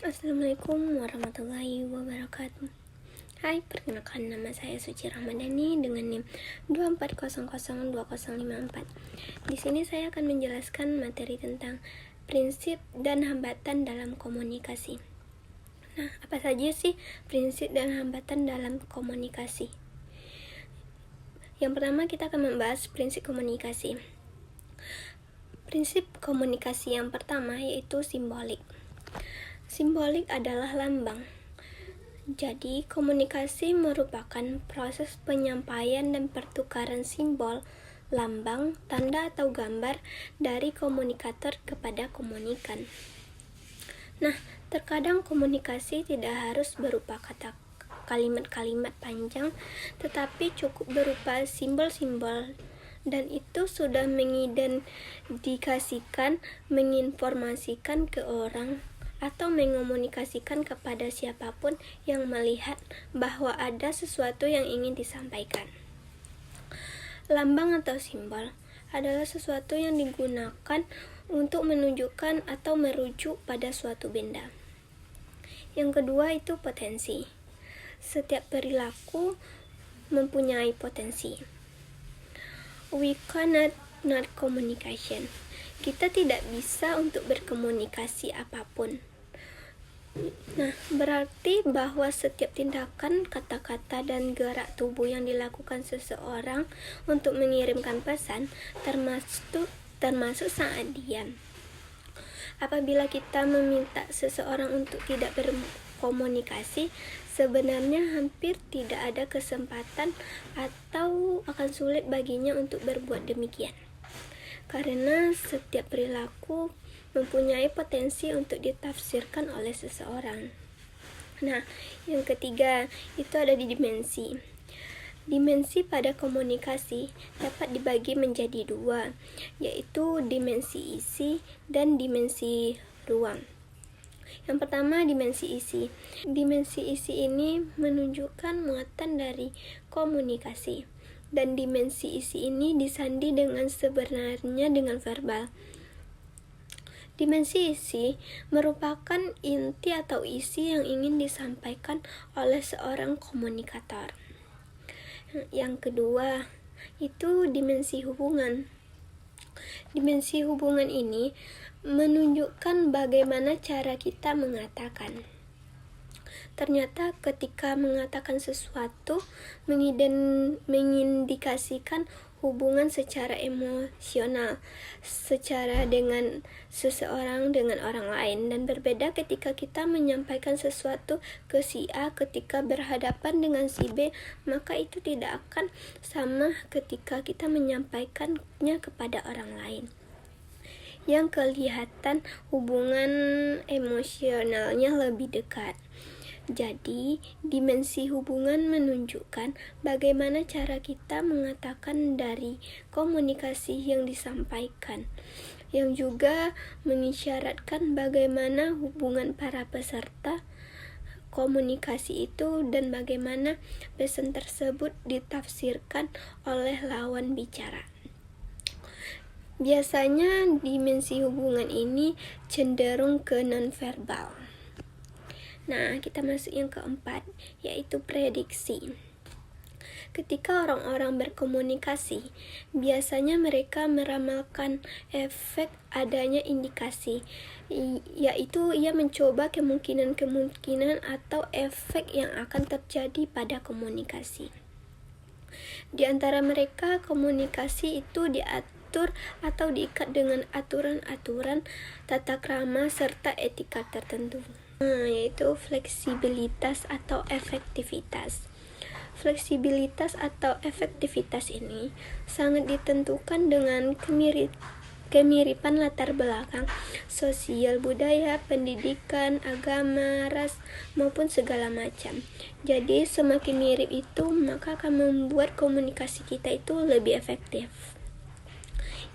Assalamualaikum warahmatullahi wabarakatuh. Hai, perkenalkan nama saya Suci Ramadhani dengan NIM 240020054. Di sini saya akan menjelaskan materi tentang prinsip dan hambatan dalam komunikasi. Nah, apa saja sih prinsip dan hambatan dalam komunikasi? Yang pertama, kita akan membahas prinsip komunikasi. Prinsip komunikasi yang pertama yaitu simbolik. Simbolik adalah lambang. Jadi, komunikasi merupakan proses penyampaian dan pertukaran simbol, lambang, tanda atau gambar dari komunikator kepada komunikan. Nah, terkadang komunikasi tidak harus berupa kalimat-kalimat panjang, tetapi cukup berupa simbol-simbol, dan itu sudah mengidentifikasikan, menginformasikan ke orang atau mengomunikasikan kepada siapapun yang melihat bahwa ada sesuatu yang ingin disampaikan. Lambang atau simbol adalah sesuatu yang digunakan untuk menunjukkan atau merujuk pada suatu benda. Yang kedua itu potensi. Setiap perilaku mempunyai potensi. We cannot not communication. Kita tidak bisa untuk berkomunikasi apapun. Nah, berarti bahwa setiap tindakan, kata-kata, dan gerak tubuh yang dilakukan seseorang untuk mengirimkan pesan termasuk saat diam. Apabila kita meminta seseorang untuk tidak berkomunikasi, sebenarnya hampir tidak ada kesempatan atau akan sulit baginya untuk berbuat demikian. Karena setiap perilaku mempunyai potensi untuk ditafsirkan oleh seseorang. Nah, yang ketiga itu ada di dimensi. Dimensi pada komunikasi dapat dibagi menjadi dua, yaitu dimensi isi dan dimensi ruang. Yang pertama, dimensi isi. Dimensi isi ini menunjukkan muatan dari komunikasi. Dan dimensi isi ini disandi dengan sebenarnya dengan verbal. Dimensi isi merupakan inti atau isi yang ingin disampaikan oleh seorang komunikator. Yang kedua, itu dimensi hubungan. Dimensi hubungan ini menunjukkan bagaimana cara kita mengatakan. Ternyata ketika mengatakan sesuatu mengindikasikan hubungan secara emosional, secara dengan seseorang dengan orang lain, dan berbeda ketika kita menyampaikan sesuatu ke si A ketika berhadapan dengan si B, maka itu tidak akan sama ketika kita menyampaikannya kepada orang lain. Yang kelihatan hubungan emosionalnya lebih dekat. Jadi, dimensi hubungan menunjukkan bagaimana cara kita mengatakan dari komunikasi yang disampaikan, yang juga mengisyaratkan bagaimana hubungan para peserta komunikasi itu dan bagaimana pesan tersebut ditafsirkan oleh lawan bicara. Biasanya dimensi hubungan ini cenderung ke nonverbal. Nah, kita masuk yang keempat, yaitu prediksi. Ketika orang-orang berkomunikasi, biasanya mereka meramalkan efek adanya indikasi, yaitu ia mencoba kemungkinan-kemungkinan atau efek yang akan terjadi pada komunikasi. Di antara mereka, komunikasi itu diatur atau diikat dengan aturan-aturan tata krama serta etika tertentu. Yaitu fleksibilitas atau efektivitas. Fleksibilitas atau efektivitas ini sangat ditentukan dengan kemiripan latar belakang sosial, budaya, pendidikan, agama, ras, maupun segala macam. Jadi semakin mirip itu, maka akan membuat komunikasi kita itu lebih efektif.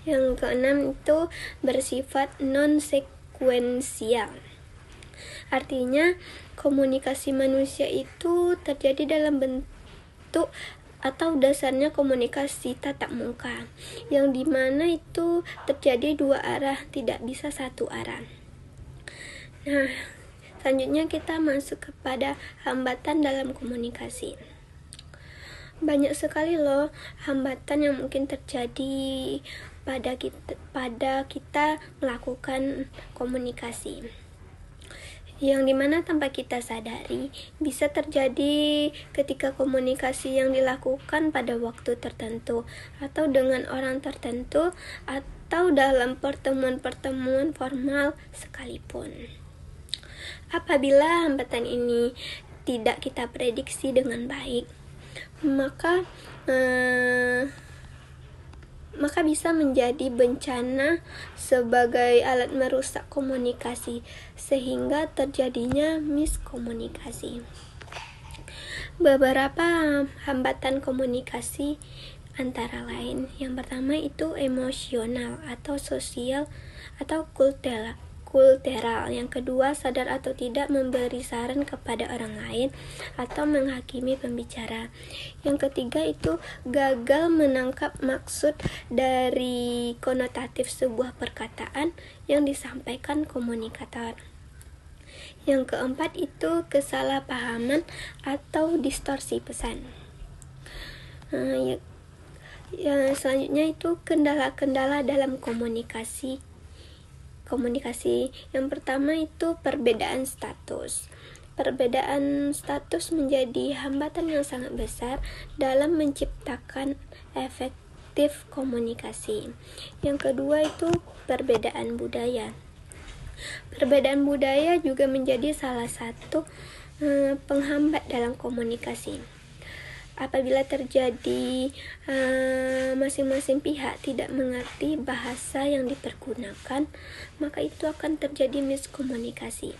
Yang keenam itu bersifat non-sekuensial. Artinya, komunikasi manusia itu terjadi dalam bentuk atau dasarnya komunikasi tatap muka, yang dimana itu terjadi dua arah, tidak bisa satu arah. Nah, Selanjutnya kita masuk kepada hambatan dalam komunikasi. Banyak sekali loh hambatan yang mungkin terjadi pada kita melakukan komunikasi, yang dimana tanpa kita sadari bisa terjadi ketika komunikasi yang dilakukan pada waktu tertentu atau dengan orang tertentu atau dalam pertemuan-pertemuan formal sekalipun. Apabila hambatan ini tidak kita prediksi dengan baik, maka bisa menjadi bencana sebagai alat merusak komunikasi sehingga terjadinya miskomunikasi. Beberapa hambatan komunikasi antara lain, yang pertama itu emosional atau sosial atau kultural. Yang kedua, sadar atau tidak memberi saran kepada orang lain atau menghakimi pembicara. Yang ketiga itu gagal menangkap maksud dari konotatif sebuah perkataan yang disampaikan komunikator. Yang keempat itu kesalahpahaman atau distorsi pesan. Selanjutnya itu kendala-kendala dalam komunikasi. Yang pertama itu perbedaan status. Perbedaan status menjadi hambatan yang sangat besar dalam menciptakan efektif komunikasi. Yang kedua itu perbedaan budaya. Perbedaan budaya juga menjadi salah satu penghambat dalam komunikasi. Apabila terjadi masing-masing pihak tidak mengerti bahasa yang dipergunakan, maka itu akan terjadi miskomunikasi.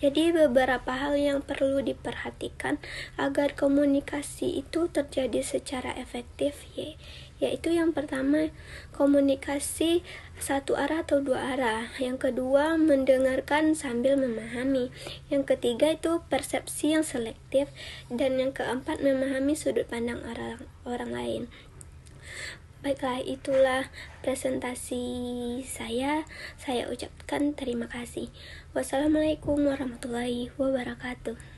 Jadi beberapa hal yang perlu diperhatikan agar komunikasi itu terjadi secara efektif, yaitu yang pertama komunikasi satu arah atau dua arah. Yang kedua mendengarkan sambil memahami. Yang ketiga itu persepsi yang selektif. Dan yang keempat memahami sudut pandang orang lain. Baiklah, itulah presentasi saya. Saya ucapkan terima kasih. Wassalamualaikum warahmatullahi wabarakatuh.